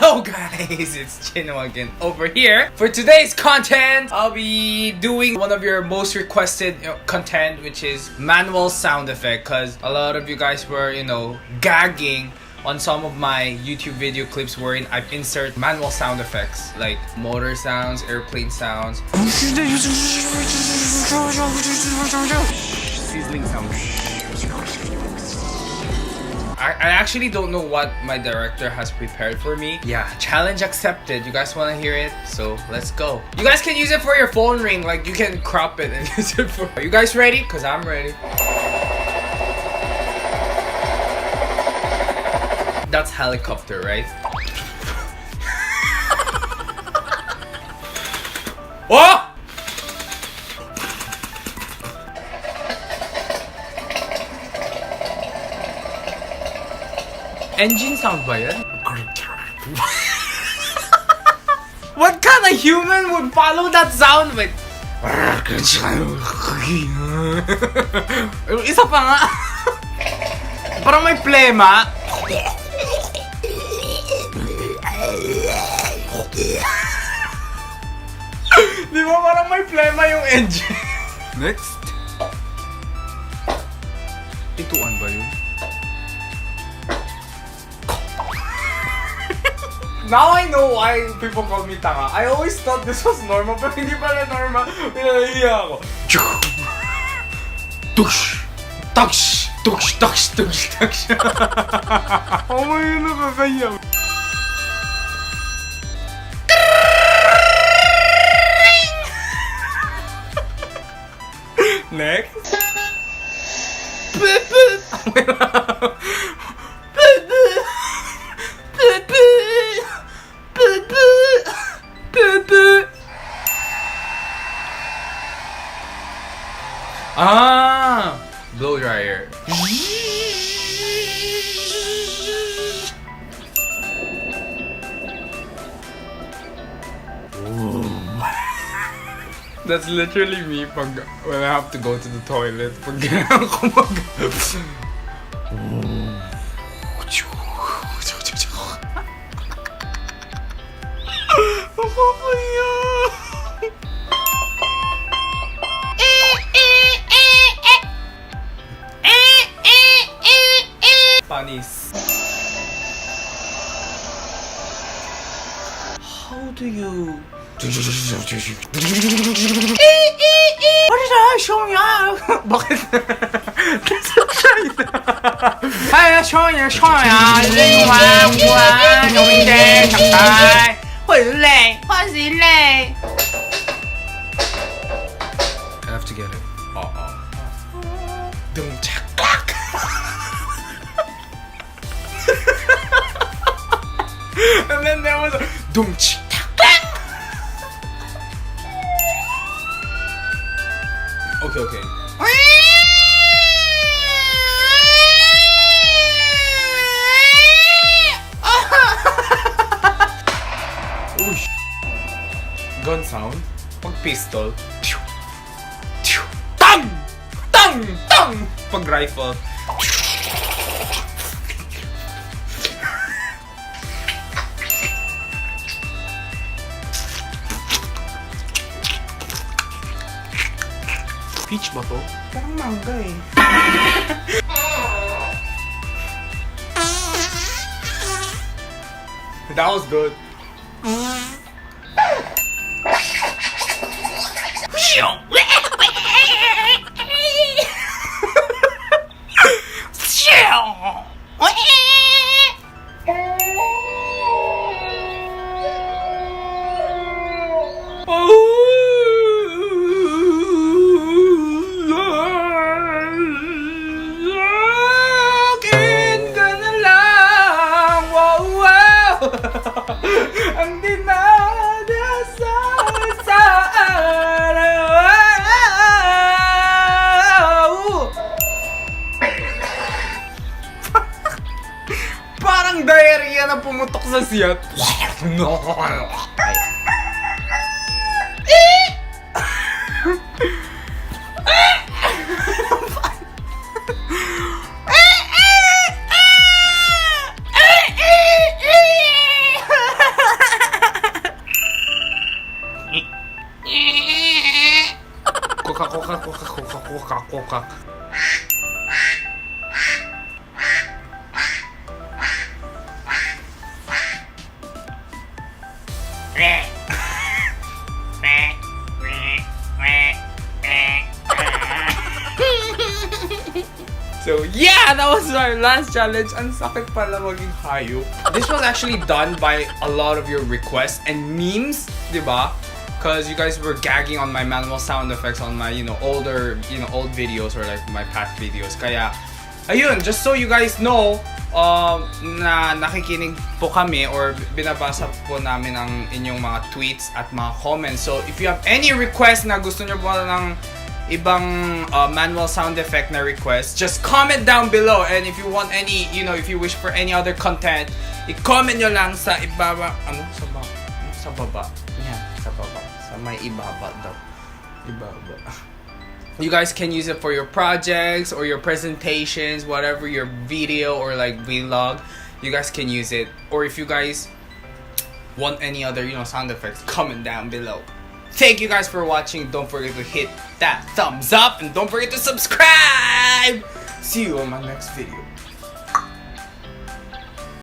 Yo guys, it's JinhoBae again over here. For today's content, I'll be doing one of your most requested content, which is manual sound effect, because a lot of you guys were, gagging on some of my YouTube video clips wherein I insert manual sound effects like motor sounds, airplane sounds, sizzling sounds. I actually don't know what my director has prepared for me. Yeah, challenge accepted. You guys want to hear it? So let's go. You guys can use it for your phone ring. Like, you can crop it and use it for... Are you guys ready? Because I'm ready. That's helicopter, right? Oh! Engine sound ba yan? What kind of human would follow that sound with... Isa pa nga. Parang may plema. Di ba parang may plema yung engine? Next. Ituan ba yun? Now I know why people call me tanga. I always thought this was normal, pero hindi pala normal. Pinalahiya ako. Tush! Tush! Tush! Tush! Tush! Tush! Oh my God, nakakayaw. Next. Ah, blow dryer. That's literally me when I have to go to the toilet. Pag ko mag... Panis. How do you... What did I show you? Bakit? Ay, show you. I have to get it. And then there was a doom chick. Okay. Gun sound. Pag pistol. Tang! Tang! Tang! Pag rifle. Peach ba to? Parang manga eh. That was good. Ang dinadasal sa araw. Parang diarrhea na pumutok sa siyat. kokak. So yeah, that was our last challenge. Ang sakit pala maging hayop. This was actually done by a lot of your requests and memes, diba? Because you guys were gagging on my manual sound effects on my, older, old videos or like my past videos. Kaya, ayun, just so you guys know, na nakikinig po kami or binabasa po namin ang inyong mga tweets at mga comments. So if you have any request na gusto nyo po ng ibang manual sound effect na request, just comment down below. And if you want any, if you wish for any other content, i-comment nyo lang sa ibaba. Sa baba. Yan, sa baba. Sa may ibaba daw. Ibaba. You guys can use it for your projects or your presentations, whatever, your video or like vlog. You guys can use it. Or if you guys want any other, sound effects, comment down below. Thank you guys for watching. Don't forget to hit that thumbs up and don't forget to subscribe. See you on my next video.